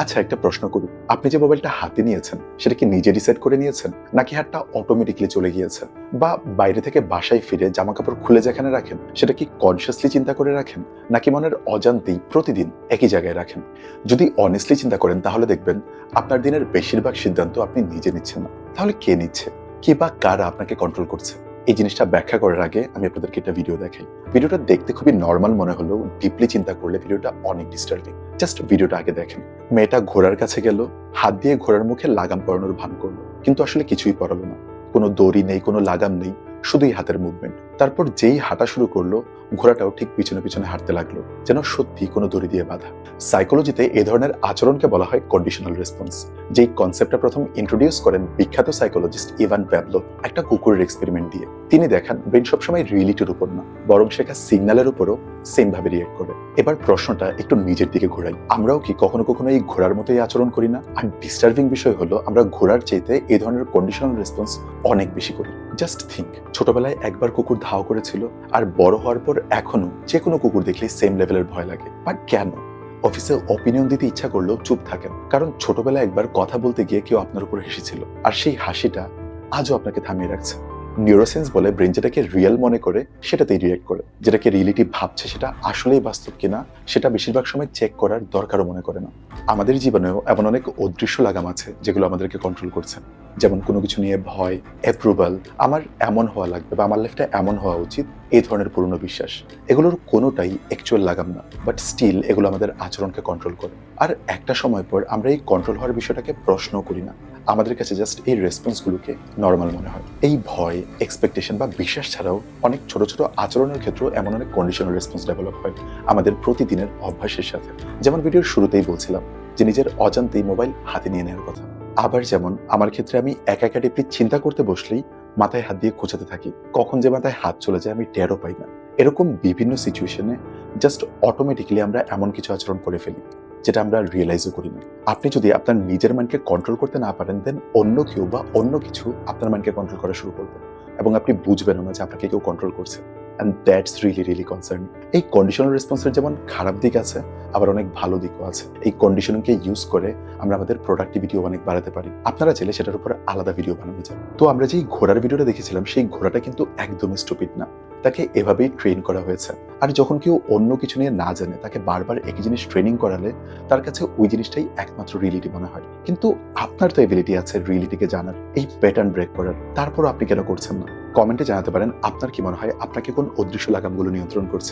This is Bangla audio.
আচ্ছা, একটা প্রশ্ন করি। আপনি যে মোবাইলটা হাতে নিয়েছেন, সেটা কি নিজে ডিসাইড করে নিয়েছেন? নাকি হাতটা অটোমেটিক্যালি চলে গিয়েছে? বা বাইরে থেকে বাসায় ফিরে জামাকাপড় খুলে যেখানে রাখেন, সেটা কি কনসিয়াসলি চিন্তা করে রাখেন? নাকি মনের অজান্তেই প্রতিদিন একই জায়গায় রাখেন? যদি অনেস্টলি চিন্তা করেন তাহলে দেখবেন আপনার দিনের বেশিরভাগ সিদ্ধান্ত আপনি নিজে নিচ্ছেন না। তাহলে কে নিচ্ছে? কে বা কারা আপনাকে কন্ট্রোল করছে? এই জিনিসটা ব্যাখ্যা করার আগে আমি আপনাদেরকে একটা ভিডিও দেখাই। ভিডিওটা দেখতে খুবই নরমাল মনে হলেও ডিপলি চিন্তা করলে ভিডিওটা অনেক ডিস্টার্বিং। জাস্ট ভিডিওটা আগে দেখেন। মেয়েটা ঘোড়ার কাছে গেল, হাত দিয়ে ঘোড়ার মুখে লাগাম পরানোর ভান করলো, কিন্তু আসলে কিছুই পরালো না। কোনো দড়ি নেই, কোনো লাগাম নেই, শুধুই হাতের মুভমেন্ট। তারপর যেই হাঁটা শুরু করলো, ঘোড়াটাও ঠিক পিছনে পিছনে হাঁটতে লাগলো, যেন সত্যি কোনো দড়ি দিয়ে বাঁধা। সাইকোলজিতে এই ধরনের আচরণকে বলা হয় কন্ডিশনাল রেসপন্স। যেই কনসেপ্টটা প্রথম ইন্ট্রোডিউস করেন বিখ্যাত সাইকোলজিস্ট ইভান প্যাভলো একটা কুকুরের এক্সপেরিমেন্ট দিয়ে। তিনি দেখান ব্রেন সবসময় রিয়েলিটির উপর না, বরং শেখা সিগন্যালের উপরও সেম ভাবে রিয়েক্ট করে। এবার প্রশ্নটা একটু নিজের দিকে ঘোরাই। আমরাও কি কখনো কখনো এই ঘোড়ার মতোই আচরণ করি না? আর ডিস্টার্বিং বিষয় হলো আমরা ঘোড়ার চাইতে এই ধরনের কন্ডিশনাল রেসপন্স অনেক বেশি করি। জাস্ট থিঙ্ক, ছোটবেলায় একবার কুকুর ধাও করেছিল, আর বড় হওয়ার পর এখনো যে কোনো কুকুর দেখলে সেম লেভেলের ভয় লাগে। বাট কেন? অফিসে অপিনিয়ন দিতে ইচ্ছা করলেও চুপ থাকেন, কারণ ছোটবেলায় একবার কথা বলতে গিয়ে কেউ আপনার উপর হেসেছিল, আর সেই হাসিটা আজও আপনাকে থামিয়ে রাখছে। নিউরোসেন্স বলে ব্রেন যেটাকে রিয়েল মনে করে সেটাতেই রিয়েক্ট করে, যেটাকে রিয়েলিটি ভাবছে সেটা আসলেই বাস্তব কিনা সেটা বেশিরভাগ সময় চেক করার দরকারও মনে করে না। আমাদের জীবনেও এমন অনেক অদৃশ্য লাগাম আছে যেগুলো আমাদেরকে কন্ট্রোল করছে। যেমন কোনো কিছু নিয়ে ভয়, অ্যাপ্রুভাল, আমার এমন হওয়া লাগবে বা আমার লাইফটা এমন হওয়া উচিত, এই ধরনের পুরনো বিশ্বাস। এগুলোর কোনোটাই অ্যাকচুয়াল লাগাম না, বাট স্টিল এগুলো আমাদের আচরণকে কন্ট্রোল করে। আর একটা সময় পর আমরা এই কন্ট্রোল হওয়ার বিষয়টাকে প্রশ্ন করি না। আমাদের কাছে জাস্ট এই রেসপন্সগুলোকে নর্মাল মনে হয়। এই ভয়, এক্সপেকটেশন বা বিশ্বাস ছাড়াও অনেক ছোট ছোট আচরণের ক্ষেত্রেও এমন অনেক কন্ডিশনাল রেসপন্স ডেভেলপ হয় আমাদের প্রতিদিনের অভ্যাসের সাথে। যেমন ভিডিওর শুরুতেই বলছিলাম যে নিজের অজান্তেই মোবাইল হাতে নিয়ে নেওয়ার কথা। আবার যেমন আমার ক্ষেত্রে আমি একা একা ডিপলি চিন্তা করতে বসলেই মাথায় হাত দিয়ে খোঁচাতে থাকি, কখন যে মাথায় হাত চলে যায় আমি টেরও পাই না। এরকম বিভিন্ন সিচুয়েশনে জাস্ট অটোমেটিক্যালি আমরা এমন কিছু আচরণ করে ফেলি যেটা আমরা রিয়েলাইজও করি না। আপনি যদি আপনার নিজের মাইন্ডকে কন্ট্রোল করতে না পারেন, দেন অন্য কেউ বা অন্য কিছু আপনার মাইন্ডকে কন্ট্রোল করা শুরু করবে, এবং আপনি বুঝবেন না যে আপনাকে কেউ কন্ট্রোল করছে। And that's really really concern. এই কন্ডিশনাল রেসপন্সের যেমন খারাপ দিক আছে, আবার অনেক ভালো দিকও আছে। এই কন্ডিশনিংকে ইউজ করে আমরা আমাদের প্রোডাক্টিভিটিও অনেক বাড়াতে পারি। আপনারা চাইলে সেটার উপর আলাদা ভিডিও বানানো যায়। তো আমরা যেই ঘোড়ার ভিডিওটা দেখেছিলাম, সেই ঘোড়াটা কিন্তু একদমই স্টুপিড না, তাকে এভাবেই ট্রেন করা হয়েছে। আর যখন কেউ অন্য কিছু নিয়ে না জানে, তাকে বারবার একই জিনিস ট্রেনিং করালে তার কাছে ওই জিনিসটাই একমাত্র রিয়েলিটি মনে হয়। কিন্তু আপনার তো এবিলিটি আছে রিয়েলিটিকে জানার, এই প্যাটার্ন ব্রেক করার, তারপরও আপনি কেন করছেন না? কমেন্টে জানাতে পারেন আপনার কি মনে হয় আপনাকে কোন অদৃশ্য লাগামগুলো নিয়ন্ত্রণ করছে।